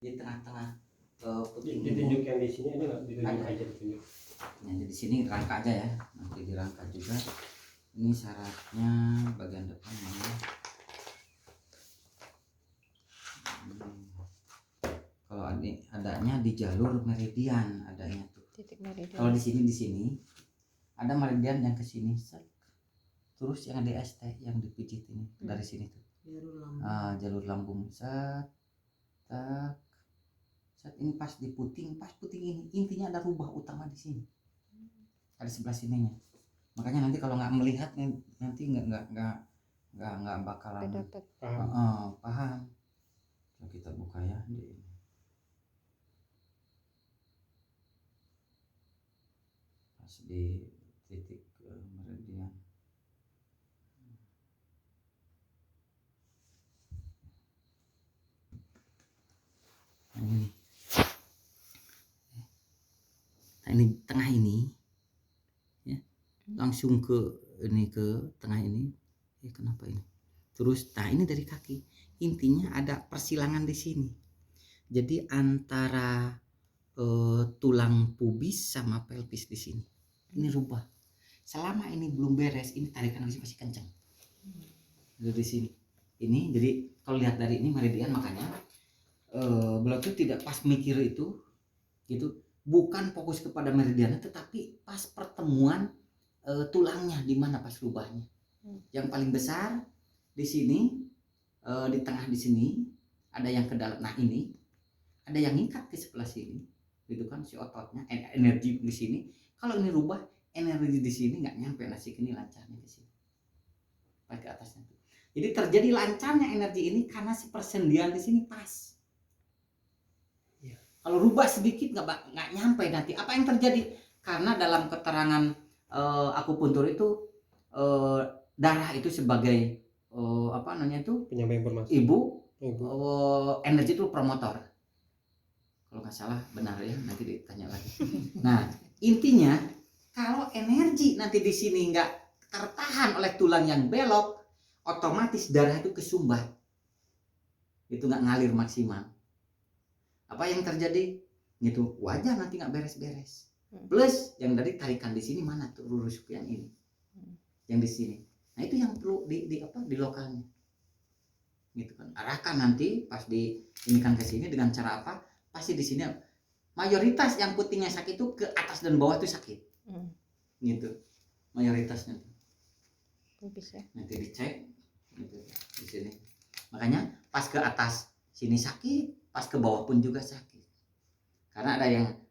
di tengah-tengah puting ditunjuk yang di sini ada nggak? Ditunjuk ada. aja ditunjuk. Nah, di sini rangka aja ya, nanti dirangka juga. Ini syaratnya bagian depan mana? Kalau adanya di jalur meridian adanya tuh. Titik meridian. Kalau di sini ada meridian yang ke sini, terus yang di ST yang dipijit ini dari sini tuh. Jalur lambung set ini pas di puting ini intinya ada rubah utama di sini. Ada sebelah sininya. Makanya nanti kalau nggak melihat nanti nggak bakalan dapat paham. Coba kita buka ya di pas di titik meridian. Ini tengah ini ya, langsung ke tengah ini ya, kenapa ini terus ini dari kaki, intinya ada persilangan di sini, jadi antara tulang pubis sama pelvis di sini ini rubah. Selama ini belum beres, ini tarikan masih kencang dari sini ini. Jadi kalau lihat dari ini meridian, makanya beliau tuh tidak pas mikir itu gitu, bukan fokus kepada meridiannya, tetapi pas pertemuan tulangnya di mana pas rubahnya. Yang paling besar di sini, di tengah di sini ada yang ke dalam. Nah ini ada yang ngikat ke sebelah sini, gitu kan, si ototnya, energi di sini. Kalau ini rubah, energi di sini nggak nyampe, nasi ini lancarnya ke sini, ke atasnya. Jadi terjadi lancarnya energi ini karena si persendian di sini pas. Kalau rubah sedikit nggak nyampe nanti. Apa yang terjadi? Karena dalam keterangan akupuntur itu darah itu sebagai apa namanya itu? Penyampai informasi. Ibu. Energi itu promotor. Kalau nggak salah benar ya, nanti ditanya lagi. Nah intinya kalau energi nanti di sini nggak tertahan oleh tulang yang belok, otomatis darah itu kesumbat. Itu nggak ngalir maksimal. Apa yang terjadi gitu, wajah nanti nggak beres-beres. Plus yang dari tarikan di sini mana tuh rusuk yang ini, yang di sini. Nah itu yang perlu di lokalnya gitu kan. Arahkan nanti pas di ini kan ke sini dengan cara apa, pasti di sini mayoritas yang putingnya sakit itu ke atas dan bawah tuh sakit gitu mayoritasnya tuh. Bisa nanti dicek gitu di sini. Makanya pas ke atas sini sakit, pas ke bawah pun juga sakit, karena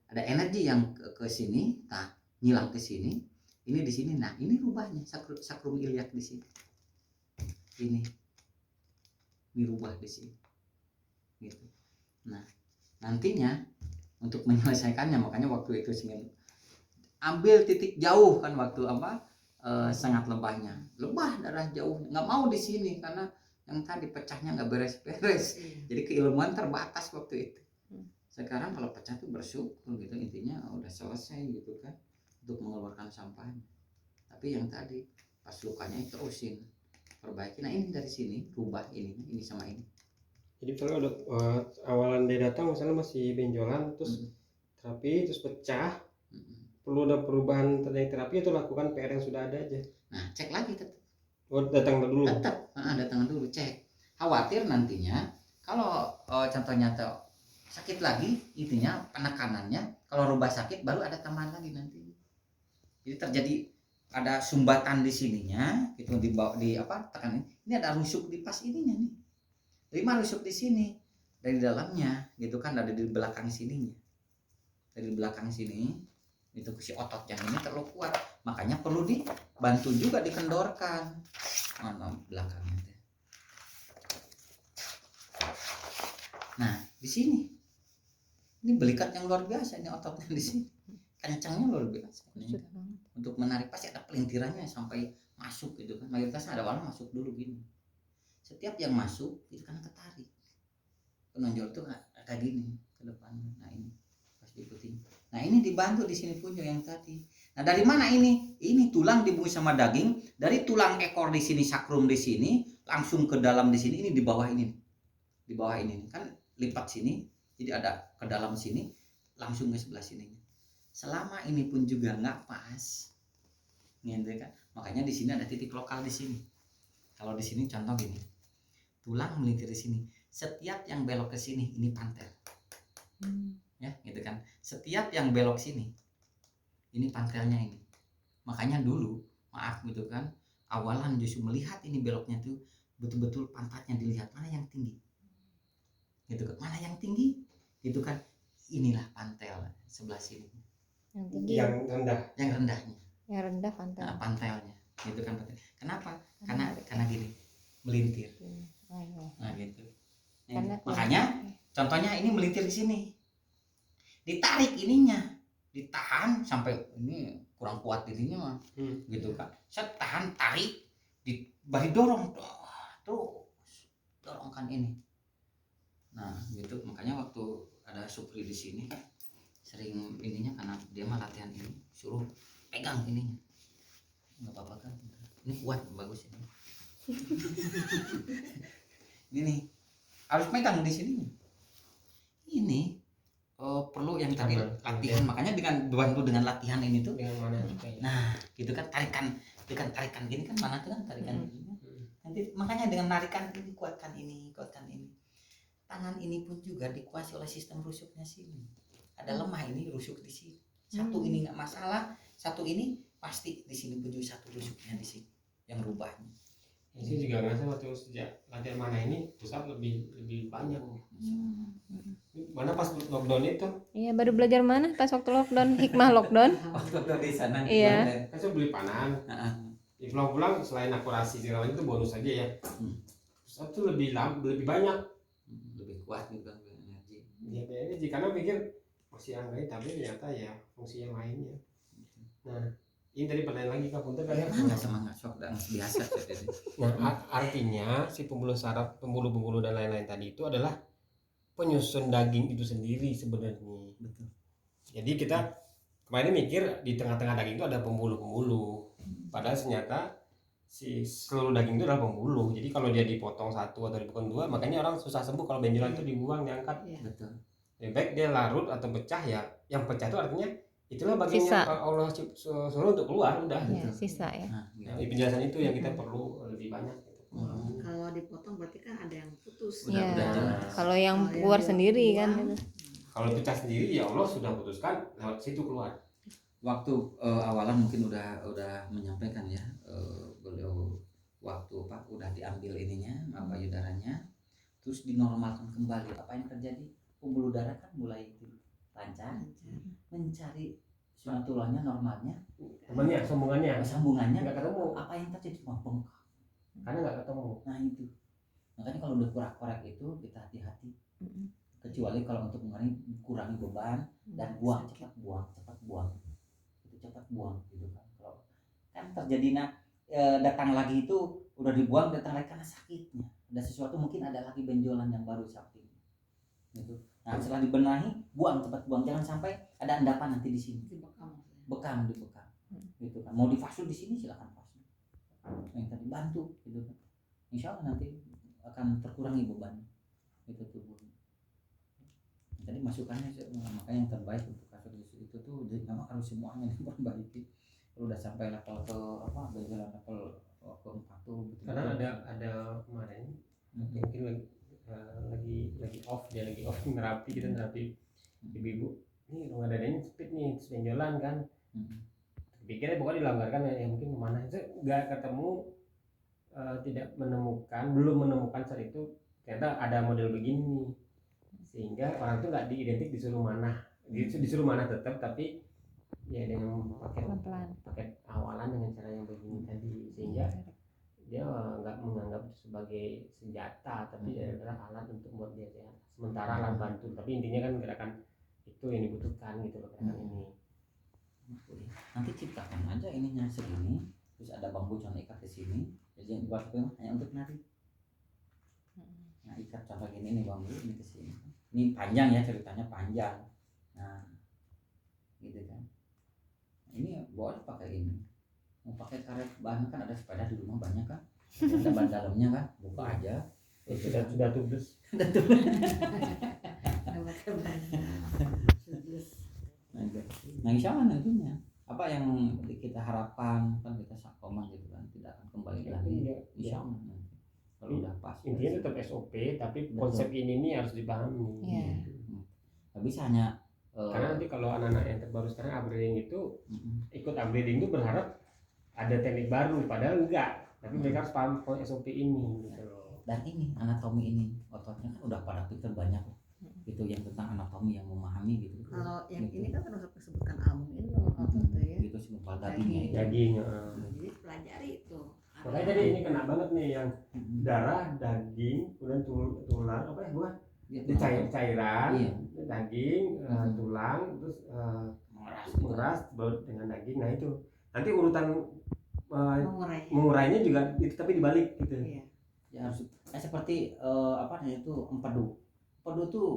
ada energi yang ke sini, nah nyilang ke sini, ini di sini. Nah ini rubahnya sakrum iliak di sini, ini rubah di sini gitu. Nah nantinya untuk menyelesaikannya, makanya waktu itu ingin ambil titik jauh kan, waktu apa sangat lebah darah jauh, nggak mau di sini karena yang tadi pecahnya nggak beres-beres. Jadi keilmuan terbatas waktu itu. Sekarang kalau pecah tuh bersyukur gitu, intinya udah selesai gitu kan untuk mengeluarkan sampahnya. Tapi yang tadi pas lukanya itu terusin perbaiki. Nah ini dari sini rubah ini sama ini. Jadi kalau udah awalan dia datang misalnya masih benjolan, terus terapi terus pecah, perlu ada perubahan teknik terapi atau lakukan PR yang sudah ada aja? Nah cek lagi tetap. Datang dulu. Tetap datang dulu cek. Khawatir nantinya kalau contohnya sakit lagi, intinya penekanannya, kalau rubah sakit baru ada tambahan lagi nanti. Jadi terjadi ada sumbatan di sininya, itu di apa tekan ini ada rusuk di pas ininya nih. 5 rusuk di sini dari dalamnya gitu kan, ada di belakang sininya. Dari belakang sini itu si otot yang ini terlalu kuat, makanya perlu dibantu juga dikendorkan mana belakangnya. Nah di sini ini belikat yang luar biasa, ini ototnya di sini kencangnya luar biasa ini. Untuk menarik pasti ada pelintirannya sampai masuk gitu kan. Mayoritasnya ada orang masuk dulu gini, setiap yang masuk itu kan ketarik, penonjol itu kayak gini ke depan. Nah ini pas diikutin. Nah ini dibantu di sini punyo yang tadi. Nah dari mana ini? Ini tulang dibungkus sama daging, dari tulang ekor di sini, sakrum di sini, langsung ke dalam di sini. Ini di bawah ini kan lipat sini, Jadi ada ke dalam sini langsung ke sebelah sini. Selama ini pun juga nggak pas, gitu kan. Makanya di sini ada titik lokal di sini. Kalau di sini contoh gini, tulang melintir di sini. Setiap yang belok ke sini ini pantel, ya, gitu kan. Setiap yang belok sini, ini pantelnya ini. Makanya dulu, maaf gitu kan, awalan justru melihat ini beloknya tuh betul-betul pantatnya dilihat mana yang tinggi, gitu kan. Mana yang tinggi, gitu kan. Inilah pantel sebelah sini. Yang tinggi, yang rendah. Yang rendahnya. yang rendah pantai. Nah, pantelnya, gitu kan. Kenapa? Karena gini, melintir. Nah, gitu. Karena Makanya contohnya ini melintir di sini. Ditarik ininya, ditahan sampai ini kurang kuat dirinya mah. Gitu kan. Saya tahan, tarik, bari dorong terus dorongkan ini. Nah, gitu. Makanya waktu ada Supri di sini sering ininya karena dia mah latihan ini suruh pegang ininya. Enggak apa-apa kan? Ini kuat, bagus ini. Ini harus pegang di sini. Ini perlu yang tadi latihan. Makanya bantu dengan latihan ini tuh. Dengan mana? Nah, gitu kan, tarikan gini kan, mana tuh kan tarikan gini. Nanti makanya dengan narikan ini kuatkan ini. Tangan ini pun juga dikuasai oleh sistem rusuknya sini. Ada lemah ini rusuk di sini. Satu ini nggak masalah, satu ini pasti di sini pun juga satu rusuknya di sini yang rubahnya. Ini juga ngerasa waktu sejak latihan mana ini pusat lebih banyak. Mana pas lockdown itu? Iya, baru belajar mana pas waktu lockdown, hikmah lockdown. Waktu di sana. Iya. Kan saya beli panan. Di pulang-pulang selain akurasi segala macam itu bonus aja ya. Pusat tuh lebih banyak. Lebih kuat juga energi. Ya ini karena pikir masih anggain tapi ternyata ya fungsi yang lainnya. Nah, ini tadi pertanyaan lagi Kak Punten kan ya. Semangat sok dan biasa. Nah, artinya si pembuluh saraf, pembuluh-pembuluh dan lain-lain tadi itu adalah penyusun daging itu sendiri sebenarnya. Betul. Jadi kita kemarin mikir di tengah-tengah daging itu ada pembuluh-pembuluh. Padahal ternyata si seluruh daging itu adalah pembuluh. Jadi kalau dia dipotong satu atau dipotong dua, makanya orang susah sembuh kalau benjolan itu dibuang, diangkat. Betul. Lebih baik dia larut atau pecah ya. Yang pecah itu artinya itulah bagian Sisa. yang Allah suruh untuk keluar udah. Ya, sisa ya. Nah, Nah, di penjelasan itu yang kita perlu lebih banyak. Kalau dipotong berarti kan ada yang putus. Iya. jelas. Kalau yang Kalau yang keluar dia sendiri kan buang, gitu. Kalau pecah sendiri ya Allah sudah putuskan lewat situ keluar. Waktu awalan mungkin udah menyampaikan ya, beliau waktu Pak udah diambil ininya payudaranya, terus dinormalkan kembali. Apa yang terjadi? Pembuluh darah kan mulai lancar, mencari sunatulahnya normalnya, Temannya, sambungannya nggak ketemu apa yang terjadi? Bengkak. karena nggak ketemu. Nah itu, makanya kalau udah korek-korek itu kita hati-hati. Kecuali kalau untuk kurangi beban dan cepat buang gitu kan. Kalau kan terjadi datang lagi itu udah dibuang, datang lagi karena sakitnya ada sesuatu, mungkin ada lagi benjolan yang baru sakit gitu. Nah setelah dibenahi cepat buang, jangan sampai ada endapan nanti di sini, bekam gitu kan. Mau difasud di sini silakan fasud, yang tadi bantu gitu kan, insya Allah nanti akan terkurangi beban itu tubuh. Tadi masukannya makanya yang terbaik untuk kasus itu tuh memang harus semuanya diperbaiki. Kalau udah sampai level ke benjolan level ke-4 tuh betul. Karena ada kemarin mungkin lagi off nerapi, kita nerapi ibu-ibu ini rongga dadanya sempit nih, benjolan kan. Pikirnya pokoknya dilonggarkan ya mungkin kemana itu nggak ketemu, belum menemukan saat itu ternyata ada model begini nih. Sehingga orang tuh nggak diidentik disuruh mana tetap, tapi ya dengan paket awalan dengan cara yang begini tadi, sehingga dia nggak menganggap sebagai senjata, tapi adalah alat untuk buat dia sehat. Sementara alat bantu, tapi intinya kan gerakan itu yang dibutuhkan gitu loh, gerakan ini. Nanti ciptakan aja ininya segini, terus ada bambu contoh ikat di sini, jadi yang buat itu hanya untuk nari. Nah ikat contoh gini nih bambu ini ke sini. Ini panjang ya, ceritanya panjang. Nah, gitu kan. Nah, ini boleh pakai ini. Mau pakai karet bahan kan ada sepeda di rumah banyak kan. Ada ban dalamnya kan, buka aja. Sudah tubles. Nah, itu. Nah, insya Allah nantinya apa yang kita harapkan kan kita sakoma gitu kan tidak akan kembali lagi. Iya. Insya Allah nanti kalau udah pas. Intinya tetap SOP, tapi Betul. konsep ini nih harus dipahami. Iya. Nggak bisa hanya Karena nanti kalau anak-anak yang terbaru sekarang upgrading itu mm-mm. ikut upgrading itu berharap ada teknik baru, padahal enggak. Tapi mereka harus paham SOP ini gitu loh. Dan ini anatomi ini ototnya kan udah pada pinter banyak gitu yang tentang anatomi yang memahami gitu. Kalau yang Gitu. ini kan pernah sebutkan album itu otot tuh ya. Gitu segumpal dagingnya itu. Daging. Jadi pelajari itu. Makanya tadi ini kena banget nih yang Mm-mm. darah, daging, kemudian tulang, apa ya buah? Dia Cairan, Iya. daging, tulang, terus mengeras. mengeras baru dengan daging. Nah itu nanti urutan Mengurai. mengurainya juga itu tapi dibalik gitu. Iya. Ya harus seperti apa namanya itu empedu. Empedu tuh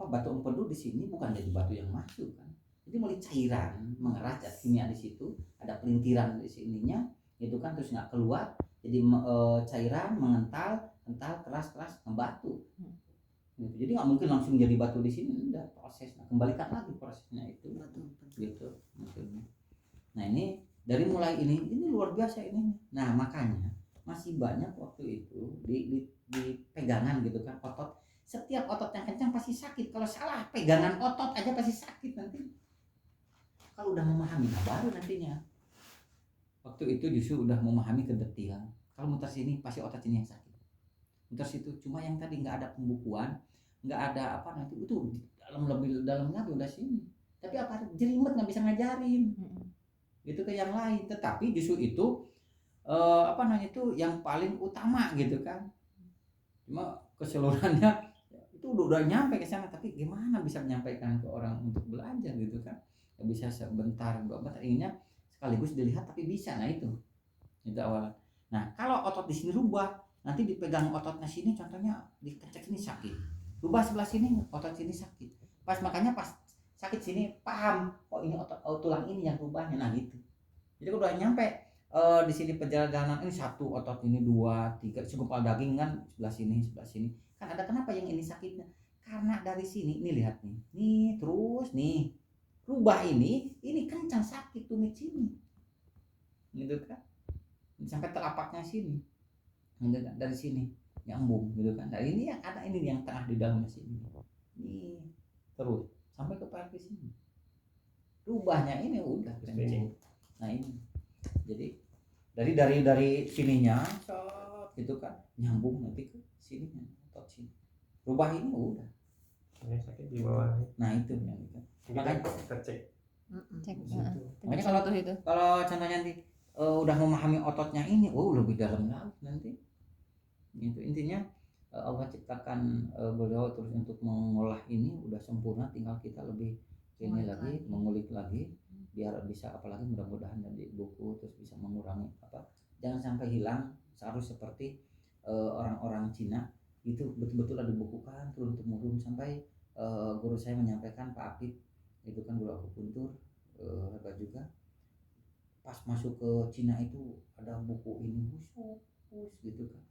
batu empedu di sini bukan jadi batu yang masuk kan. Jadi mulai cairan mengeras kimia di situ, ada pelintiran di sininya, itu kan terus nggak keluar, jadi cairan mengental, keras ngebatu. Gitu. Jadi nggak mungkin langsung jadi batu di sini, udah prosesnya kembalikan lagi prosesnya itu. Betul. Gitu maksudnya. Nah ini dari mulai ini luar biasa ini. Nah makanya masih banyak waktu itu di pegangan gitu kan otot. Setiap otot yang kencang pasti sakit. Kalau salah pegangan otot aja pasti sakit nanti. Kalau udah memahami, nah baru nantinya. Waktu itu justru udah memahami ke detail. Kalau muter sini pasti otot sini yang sakit. Muter situ cuma yang tadi nggak ada pembukuan, nggak ada apa nanti itu lebih dalam lagi udah sini. Tapi apa jelimet nggak bisa ngajarin. Gitu ke yang lain. Tetapi justru itu apa namanya itu yang paling utama gitu kan. Cuma keseluruhannya itu udah nyampe ke sana, tapi gimana bisa menyampaikan ke orang untuk belajar gitu kan. Gak bisa sebentar dua bentar, inginnya sekaligus dilihat tapi bisa. Nah itu awal. Nah kalau otot di sini rubah, nanti dipegang ototnya sini, contohnya dikecek sini sakit, rubah sebelah sini otot sini sakit, makanya pas sakit sini paham, oh ini otot tulang ini yang rubahnya. Nah gitu. Jadi udah nyampe di sini perjalanan ini satu otot ini 2, 3 segumpal daging kan sebelah sini kan ada. Kenapa yang ini sakitnya? Karena dari sini ini lihat nih terus nih rubah ini kencang sakit tumit sini gitu kan sampai telapaknya sini gitu kan, dari sini nyambung gitu kan. Nah ini yang ada ini yang tengah di dalamnya sini nih terus sampai ke pelvis sini rubahnya ini udah kencang. Nah ini jadi dari sininya gitu kan nyambung nanti ke sininya otot sini rubah ini udah sakit di bawah. nah itu yang gitu. Makanya kita cek. Cek. Makanya itu. kalau contohnya nanti udah memahami ototnya ini, lebih dalam lagi nanti. Itu intinya Allah ciptakan beliau terus untuk mengolah ini udah sempurna, tinggal kita lebih ini lagi mengulik lagi biar bisa, apalagi mudah-mudahan dari buku terus bisa mengurangi jangan sampai hilang. Seharusnya seperti orang-orang Cina itu betul-betul ada dibukukan turun temurun sampai guru saya menyampaikan, Pak Apit itu kan guru akupuntur hebat juga, pas masuk ke Cina itu ada buku ini khusus gitu kan.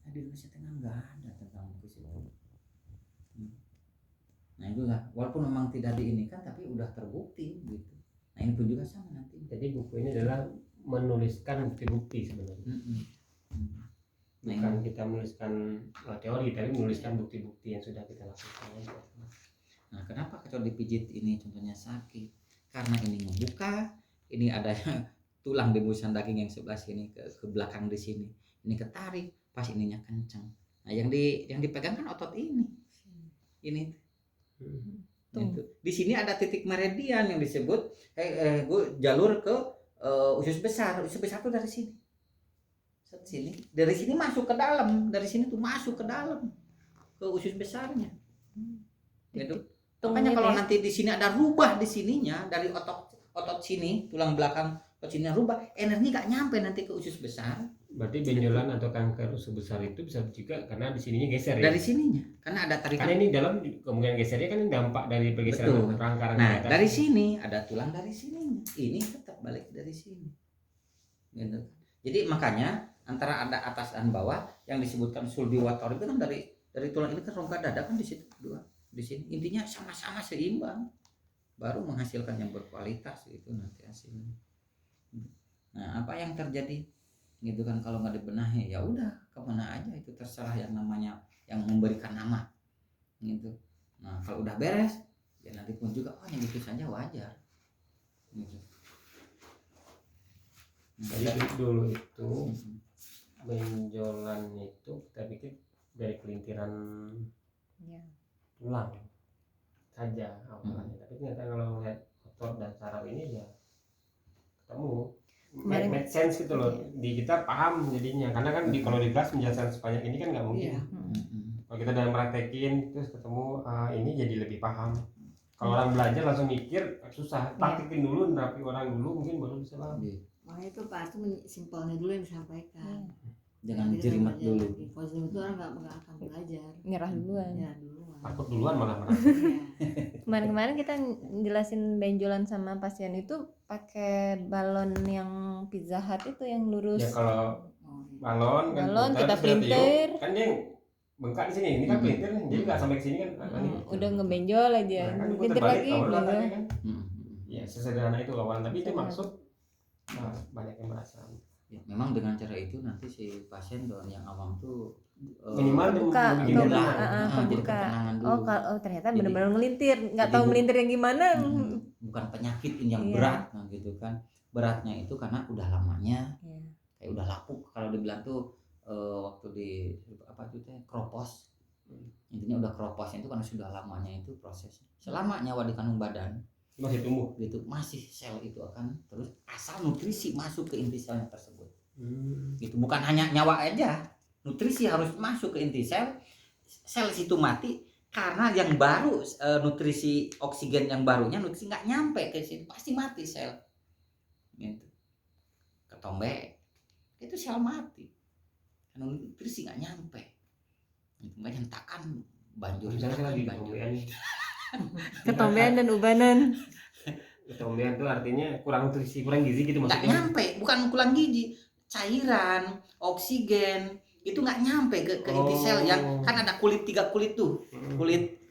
Nah di Indonesia Tengah nggak ada tentang buku itu. Nah itulah walaupun memang tidak diinikan tapi udah terbukti gitu. Nah ini pun juga sama nanti. Jadi buku ini adalah menuliskan bukti-bukti sebenarnya. Bukan kita menuliskan teori, tapi menuliskan bukti-bukti yang sudah kita lakukan. Nah kenapa kalau dipijit ini contohnya sakit? Karena ini ngebuka, ini ada tulang di busan daging yang sebelah sini ke belakang di sini. Ini ketarik, pas ininya kencang. Nah yang dipegang kan otot ini. Ini. Itu. Di sini ada titik meridian yang disebut jalur ke usus besar. Usus besar itu dari sini. Sini. Dari sini masuk ke dalam, dari sini tuh masuk ke dalam ke usus besarnya. Gitu. Makanya kalau nanti di sini ada rubah di sininya dari otot sini, tulang belakang ke sini rubah, energi nggak nyampe nanti ke usus besar. Berarti benjolan atau kanker usus besar itu bisa juga karena di sininya geser ya. Dari sininya, karena ada tarikan. Karena ini dalam kemungkinan gesernya kan dampak dari pergeseran rangka-rangka. Nah, dari sini ada tulang dari sininya. Ini tetap balik dari sini. Gitu. Jadi makanya antara ada atas dan bawah yang disebutkan sulbiwator itu kan dari tulang ini kan rongga dada kan di situ dua di sini. Intinya sama-sama seimbang, baru menghasilkan yang berkualitas itu nanti hasilnya. Nah, apa yang terjadi gitu kan kalau nggak dibenahi, ya udah kemana aja itu terserah yang namanya yang memberikan nama gitu. Nah, kalau udah beres ya nanti pun juga yang gitu saja wajar gitu. Jadi dulu itu benjolan itu kita bikin dari kelintiran Ya. tulang saja awalnya, tapi ternyata kalau lihat otot dan saraf ini ya ketemu Kemarin- make sense gitu loh. Iya. Di kita paham jadinya, karena kan kalau di kelas menjelaskan sebanyak ini kan nggak mungkin. Iya. Kalau kita udah praktekin terus ketemu ini jadi lebih paham. Kalau orang belajar langsung mikir susah, praktekin dulu, nerapin orang dulu mungkin baru bisa paham. Makanya itu pasti simpelnya dulu yang disampaikan. Jangan Jadi kita jerimat belajar dulu. lagi. Kalau jerimat itu orang nggak akan belajar. Nyerah duluan. Ya duluan. Takut duluan malah merasa. Iya. Kemarin-kemarin kita jelasin benjolan sama pasien itu pakai balon yang Pizza Hut itu yang lurus. Ya kalau Oh, iya. balon kan Balon putar, kita terus pelintir. kan dia bengkak di sini, ini kan pelintir nih, jadi nggak sampai ke sini kan. Udah ngebenjol aja. Nah, kan Pelintir putar balik, lagi. kalau gitu. letaknya kan. Hmm. Ya sesederhana itu awal, tapi itu Sederhana. maksud banyak yang merasa Ya, memang dengan cara itu nanti si pasien kalau yang awam tuh minimal dia Kebuka, begini kebuka. dulu. jadi kebuka. ketenangan dulu. Oh ternyata Jadi- benar-benar ngelintir. Nggak jadi tahu bu- melintir yang gimana. bukan penyakit yang Iya. berat nah gitu kan. Beratnya itu karena udah lamanya Iya. kayak udah lapuk kalau dibilang tuh waktu di apa itu teh kropos. Intinya udah kroposnya itu karena sudah lamanya itu proses. Selama nyawa di kandung badan Masih tumbuh. gitu masih sel itu akan terus asal nutrisi masuk ke inti selnya tersebut. Gitu bukan hanya nyawa aja, nutrisi harus masuk ke inti sel. Sel situ mati karena yang baru nutrisi oksigen yang barunya nutrisi nggak nyampe ke situ pasti mati sel gitu. Ketombe itu sel mati karena nutrisi nggak nyampe gitu. Makanya hentakan banjur Misalnya lagi banjur ketombean. Ketombean dan ubanan. Ketombean itu artinya kurang nutrisi, kurang gizi gitu nggak maksudnya. nyampe, bukan kurang gizi, cairan oksigen itu nggak nyampe ke inti sel yang kan ada tiga kulit tuh, kulit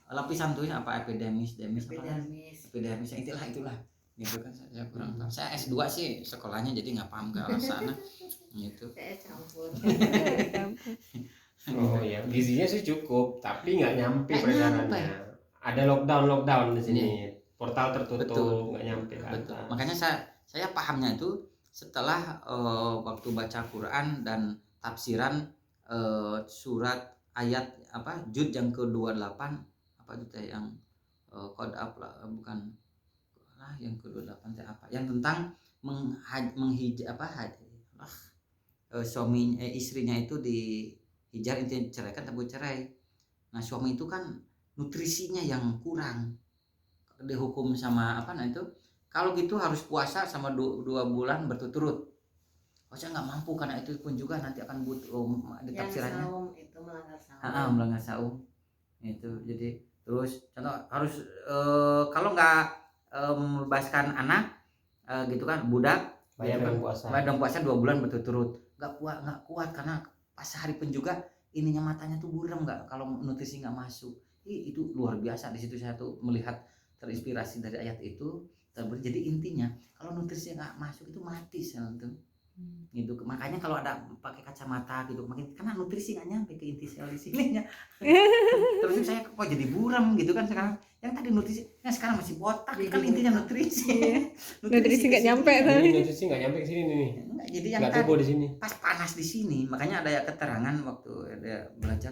lapisan tuh apa epidermis, demis apa Epidermis. epidermis itulah gitu kan. Saya kurang tahu, saya S2 sih sekolahnya jadi nggak paham ke arah sana gitu. Saya campur. Oh iya, gizinya sih cukup, tapi nggak nyampe Nggak peredarannya. Ada lockdown di sini, portal Betul. tertutup, nggak nyampe ke Betul. atas. Makanya saya pahamnya itu setelah waktu baca Quran dan tafsiran surat ayat apa juz yang ke-28 apa itu teh yang qad bukan yang ke-28 teh apa yang tentang suami istrinya itu dihijar intinya ceraikan tapi cerai. Nah suami itu kan nutrisinya yang kurang dihukum sama apa nah itu kalau gitu harus puasa sama 2 bulan berturut-turut. Oh saya nggak mampu karena itu pun juga nanti akan butuh di Yang tafsirannya. saum itu melanggar saum. Melanggar saum itu jadi terus contoh harus kalau nggak membebaskan anak gitu kan budak Bayar gitu kan, dengan puasa. bayar dengan puasa 2 bulan berturut-turut nggak kuat karena pas hari pun juga ininya matanya tuh buram nggak kalau nutrisi nggak masuk. Itu luar biasa di situ saya tuh melihat terinspirasi dari ayat itu. Jadi intinya kalau nutrisi nggak masuk itu mati sel itu gitu. Makanya kalau ada pakai kacamata gitu makin karena nutrisi nggak nyampe ke inti sel di sininya. Terus saya kok jadi buram gitu kan sekarang yang tadi nutrisi nah sekarang masih botak kan intinya nutrisi. Nutrisi nggak nyampe tuh. Ini nutrisi nggak nyampe ke sini nih. Enggak, jadi yang Nggak tadi tumbuh di sini. pas panas di sini makanya ada keterangan waktu ada belajar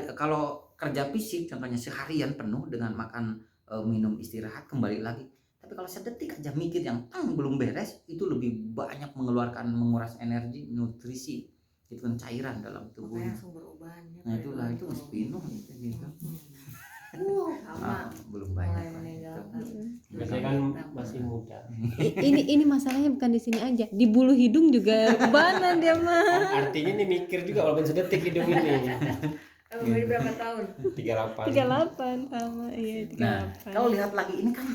kalau kerja fisik contohnya seharian penuh dengan makan minum istirahat kembali lagi tapi kalau sedetik aja mikir yang belum beres itu lebih banyak menguras energi nutrisi itu kan cairan dalam Makanya tubuhnya. sumber ubahannya. Nah itulah itu harus penuh gitu. Sama. Belum banyak Mulai lah meninggalkan. itu. Biasanya kan masih muda. Ini masalahnya bukan di sini aja, di bulu hidung juga ubanan dia mah. Artinya nih mikir juga walaupun sedetik hidup ini. Kamu beri berapa tahun? 38. 38 sama iya 38. Nah kalau lihat lagi ini kan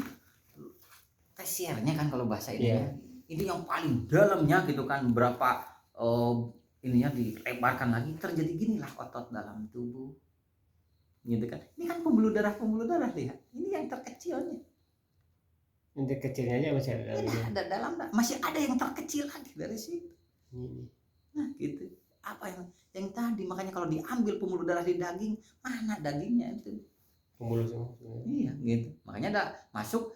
tesiernya kan kalau bahasa ini Iya. itu yang paling dalamnya gitu kan berapa ininya dilebarkan lagi terjadi ginilah otot dalam tubuh gitu kan. Ini kan pembuluh darah lihat. Ini yang terkecilnya. Yang kecilnya aja masih ada Ini dalamnya. ada dalam, masih ada yang terkecil lagi dari situ. Ini. Nah, gitu. Apa yang tadi, makanya kalau diambil pembuluh darah di daging, mana dagingnya itu? Pembuluh semua sebenarnya. Iya, gitu. Makanya ada masuk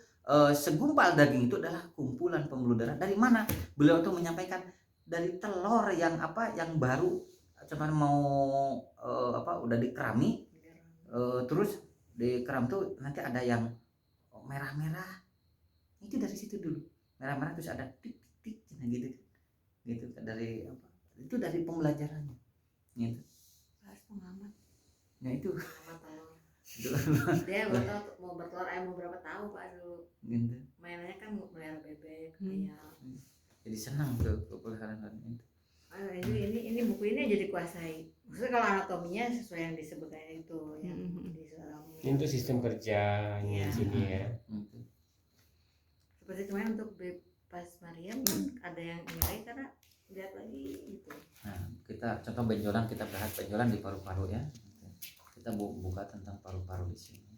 segumpal daging itu adalah kumpulan pembuluh darah. Dari mana? Beliau tuh menyampaikan dari telur yang yang baru cuman mau udah dikerami, terus di keram tuh nanti ada yang merah-merah. Itu dari situ dulu. Merah-merah terus ada tik-tik nah gitu. Gitu dari itu dari pembelajarannya. Gitu. Harus pengamat. Nah, itu Pengamat telur. Dia mau bertelur ayam mau berapa tahun Pak dulu. gitu. Mainannya kan melihara bebek, Hmm. ayam. Jadi senang tuh kepeliharaan itu. Ini buku ini aja dikuasai. Maksudnya kalau anatominya sesuai yang disebutkan itu yang di seorang. Ini untuk sistem kerjanya Iya. di sini ya. Gitu. Seperti kemarin untuk Bebas Mariam kan ada yang nilai karena lihat lagi gitu. Nah, kita contoh benjolan, kita bahas benjolan di paru-paru ya. Kita buka tentang paru-paru di sini.